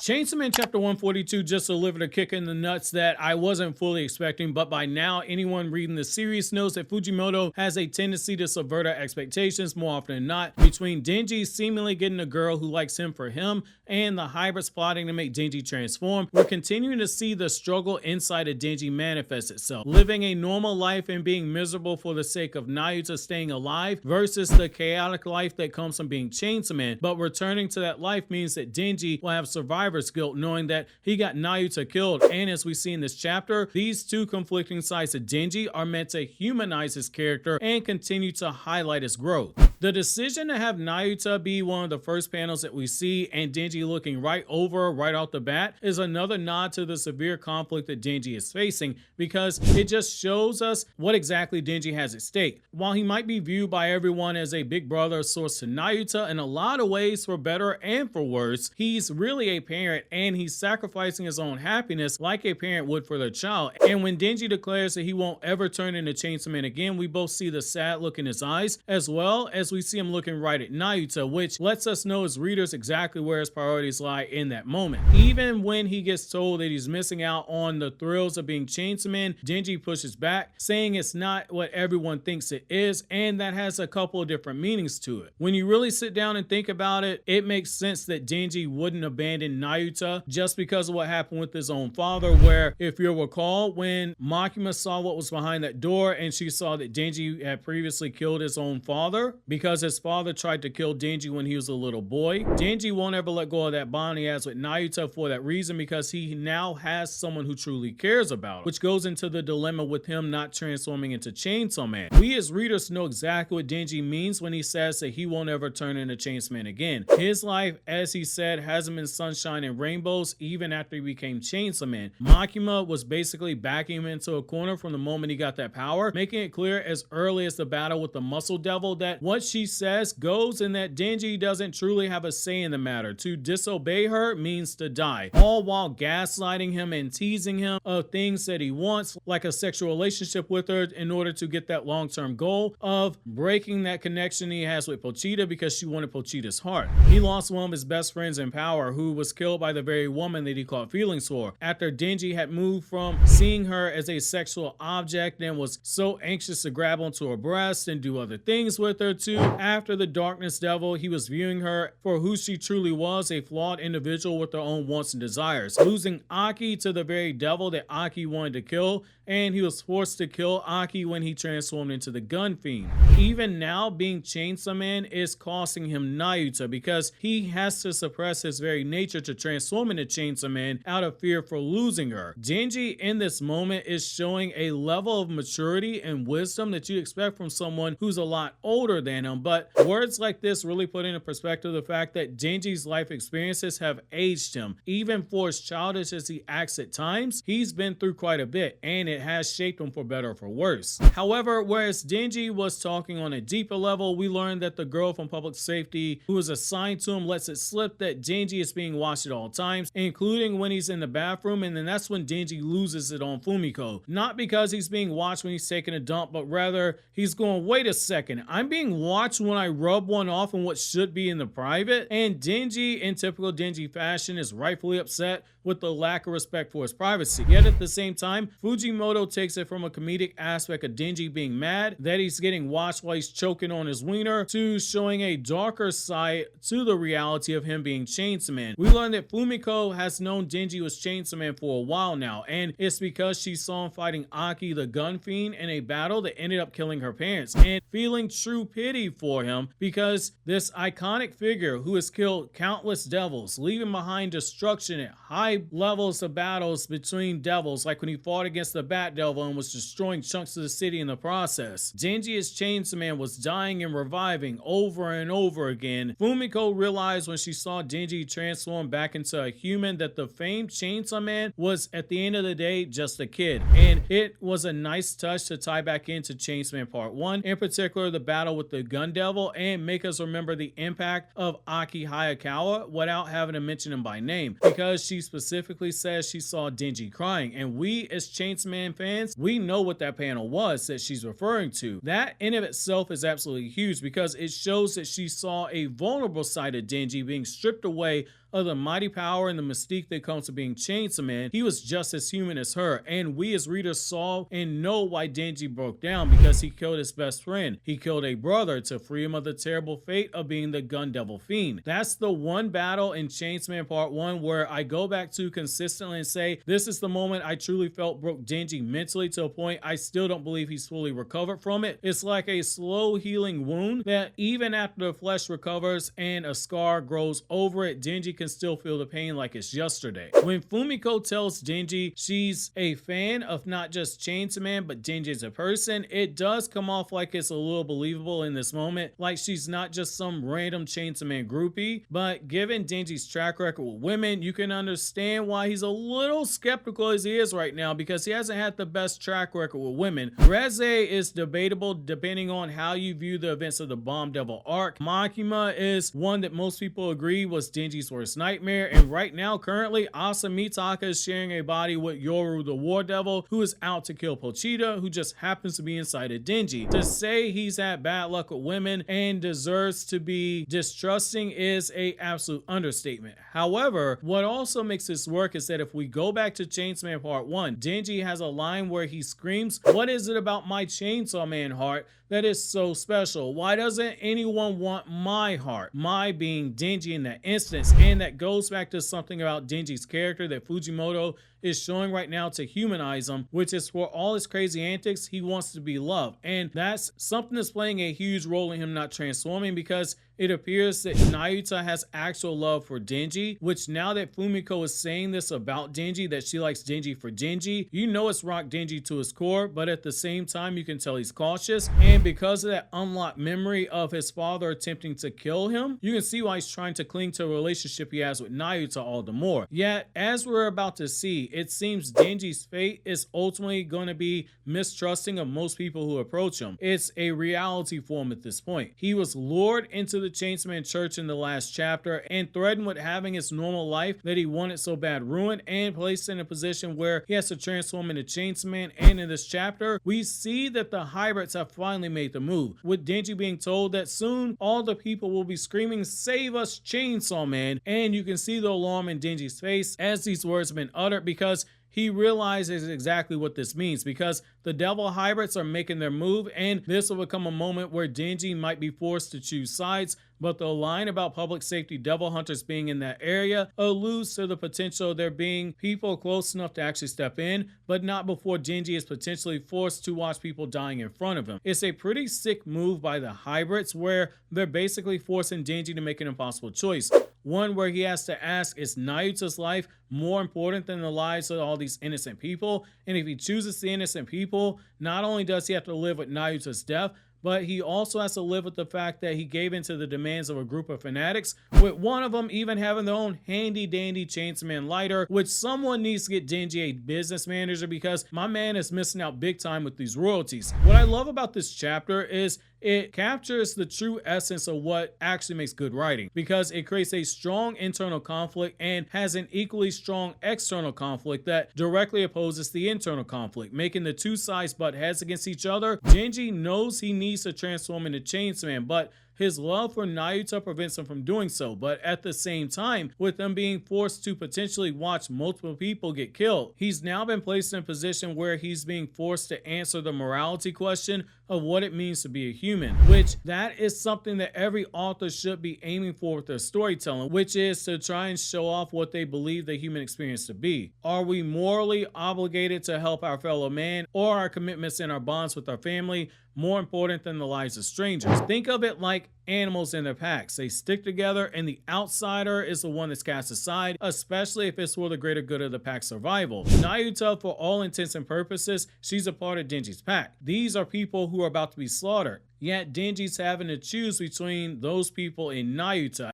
Chainsaw Man Chapter 142 just delivered a kick in the nuts that I wasn't fully expecting, but by now anyone reading the series knows that Fujimoto has a tendency to subvert our expectations more often than not. Between Denji seemingly getting a girl who likes him for him and the hybrids plotting to make Denji transform, we're continuing to see the struggle inside of Denji manifest itself. Living a normal life and being miserable for the sake of Nayuta staying alive versus the chaotic life that comes from being Chainsaw Man, but returning to that life means that Denji will have survivor's guilt knowing that he got Nayuta killed, and as we see in this chapter, these two conflicting sides of Denji are meant to humanize his character and continue to highlight his growth. The decision to have Nayuta be one of the first panels that we see and Denji looking right off the bat is another nod to the severe conflict that Denji is facing, because it just shows us what exactly Denji has at stake. While he might be viewed by everyone as a big brother source to Nayuta in a lot of ways for better and for worse, he's really a parent and he's sacrificing his own happiness like a parent would for their child. And when Denji declares that he won't ever turn into Chainsaw Man again, we both see the sad look in his eyes, as well as we see him looking right at Nayuta, which lets us know as readers exactly where his priorities lie in that moment. Even when he gets told that he's missing out on the thrills of being Chainsaw Man, Denji pushes back, saying it's not what everyone thinks it is, and that has a couple of different meanings to it. When you really sit down and think about it, it makes sense that Denji wouldn't abandon Nayuta just because of what happened with his own father, where, if you'll recall, when Makima saw what was behind that door and she saw that Denji had previously killed his own father because his father tried to kill Denji when he was a little boy, Denji won't ever let go of that bond he has with Nayuta for that reason, because he now has someone who truly cares about him, which goes into the dilemma with him not transforming into Chainsaw Man. We as readers know exactly what Denji means when he says that he won't ever turn into Chainsaw Man again. His life, as he said, hasn't been sunshine and rainbows even after he became Chainsaw Man. Makima was basically backing him into a corner from the moment he got that power, making it clear as early as the battle with the Muscle Devil that what she says goes and that Denji doesn't truly have a say in the matter. To disobey her means to die, all while gaslighting him and teasing him of things that he wants, like a sexual relationship with her, in order to get that long-term goal of breaking that connection he has with Pochita because she wanted Pochita's heart. He lost one of his best friends in power, who was killed by the very woman that he caught feelings for, after Denji had moved from seeing her as a sexual object and was so anxious to grab onto her breast and do other things with her, to after the Darkness Devil, he was viewing her for who she truly was, a flawed individual with her own wants and desires, losing Aki to the very devil that Aki wanted to kill, and he was forced to kill Aki when he transformed into the gun fiend. Even now, being Chainsaw Man is costing him Nayuta, because he has to suppress his very nature to transform into Chainsaw Man out of fear for losing her. Denji in this moment is showing a level of maturity and wisdom that you expect from someone who's a lot older than him, but words like this really put into perspective the fact that Denji's life experiences have aged him. Even for as childish as he acts at times, he's been through quite a bit, and it has shaped him for better or for worse. However, whereas Denji was talking on a deeper level, we learned that the girl from public safety who is assigned to him lets it slip that Denji is being watched at all times, including when he's in the bathroom, and then that's when Denji loses it on Fumiko. Not because he's being watched when he's taking a dump, but rather he's going, wait a second, I'm being watched when I rub one off in what should be in the private? And Denji, in typical Denji fashion, is rightfully upset with the lack of respect for his privacy. Yet at the same time, Fujimoto takes it from a comedic aspect of Denji being mad that he's getting watched while he's choking on his wiener, to showing a darker side to the reality of him being Chainsaw Man. We learned that Fumiko has known Denji was Chainsaw Man for a while now, and it's because she saw him fighting Aki the gun fiend in a battle that ended up killing her parents, and feeling true pity for him because this iconic figure who has killed countless devils, leaving behind destruction at high levels of battles between devils, like when he fought against the Bat Devil and was destroying chunks of the city in the process. Denji as Chainsaw Man was dying and reviving over and over again. Fumiko realized when she saw Denji transform back into a human that the famed Chainsaw Man was, at the end of the day, just a kid. And it was a nice touch to tie back into Chainsaw Man Part 1, in particular the battle with the Gun Devil, and make us remember the impact of Aki Hayakawa without having to mention him by name, because she specifically says she saw Denji crying, and we as Chainsaw Man fans, we know what that panel was that she's referring to. That in of itself is absolutely huge, because it shows that she saw a vulnerable side of Denji being stripped away of the mighty power and the mystique that comes to being Chainsaw Man, he was just as human as her, and we as readers saw and know why Denji broke down, because he killed his best friend. He killed a brother to free him of the terrible fate of being the gun devil fiend. That's the one battle in Chainsaw Man Part 1 where I go back to consistently and say this is the moment I truly felt broke Denji mentally to a point I still don't believe he's fully recovered from it. It's like a slow healing wound that even after the flesh recovers and a scar grows over it, Denji can still feel the pain like it's yesterday. When Fumiko tells Denji she's a fan of not just Chainsaw Man but Denji as a person, it does come off like it's a little believable in this moment, like she's not just some random Chainsaw Man groupie. But given Denji's track record with women, you can understand why he's a little skeptical as he is right now, because he hasn't had the best track record with women. Reze is debatable depending on how you view the events of the Bomb Devil arc. Makima is one that most people agree was Denji's worst nightmare, and right now currently Asamitaka is sharing a body with Yoru the War Devil, who is out to kill Pochita, who just happens to be inside of Denji. To say he's had bad luck with women and deserves to be distrusting is a absolute understatement. However, what also makes this work is that if we go back to Chainsaw Man Part 1, Denji has a line where he screams, "What is it about my Chainsaw Man heart that is so special? Why doesn't anyone want my heart?" My being Denji in that instance, and that goes back to something about Denji's character that Fujimoto is showing right now to humanize him, which is for all his crazy antics, he wants to be loved. And that's something that's playing a huge role in him not transforming, because it appears that Nayuta has actual love for Denji, which now that Fumiko is saying this about Denji, that she likes Denji for Denji, you know it's rocked Denji to his core, but at the same time you can tell he's cautious. And because of that unlocked memory of his father attempting to kill him, you can see why he's trying to cling to a relationship he has with Nayuta all the more. Yet, as we're about to see, it seems Denji's fate is ultimately going to be mistrusting of most people who approach him. It's a reality for him at this point. He was lured into the Chainsaw Man church in the last chapter and threatened with having his normal life that he wanted so bad ruined, and placed in a position where he has to transform into Chainsaw Man. And in this chapter, we see that the hybrids have finally made the move, with Denji being told that soon all the people will be screaming, "Save us, Chainsaw Man!" And you can see the alarm in Denji's face as these words have been uttered, because he realizes exactly what this means, because the devil hybrids are making their move, and this will become a moment where Denji might be forced to choose sides. But the line about public safety devil hunters being in that area alludes to the potential of there being people close enough to actually step in, but not before Denji is potentially forced to watch people dying in front of him. It's a pretty sick move by the hybrids, where they're basically forcing Denji to make an impossible choice. One where he has to ask, is Nayuta's life more important than the lives of all these innocent people? And if he chooses the innocent people, not only does he have to live with Nayuta's death, but he also has to live with the fact that he gave in to the demands of a group of fanatics, with one of them even having their own handy dandy Chainsaw Man lighter, which someone needs to get Denji a business manager, because my man is missing out big time with these royalties. What I love about this chapter is it captures the true essence of what actually makes good writing, because it creates a strong internal conflict and has an equally strong external conflict that directly opposes the internal conflict, making the two sides butt heads against each other. Denji knows he needs to transform into Chainsaw Man, but his love for Nayuta prevents him from doing so. But at the same time, with him being forced to potentially watch multiple people get killed, he's now been placed in a position where he's being forced to answer the morality question of what it means to be a human, which that is something that every author should be aiming for with their storytelling, which is to try and show off what they believe the human experience to be. Are we morally obligated to help our fellow man, or our commitments and our bonds with our family more important than the lives of strangers? Think of it like animals in their packs. They stick together, and the outsider is the one that's cast aside, especially if it's for the greater good of the pack's survival. Nayuta, for all intents and purposes, she's a part of Denji's pack. These are people who are about to be slaughtered. Yet Denji's having to choose between those people and Nayuta.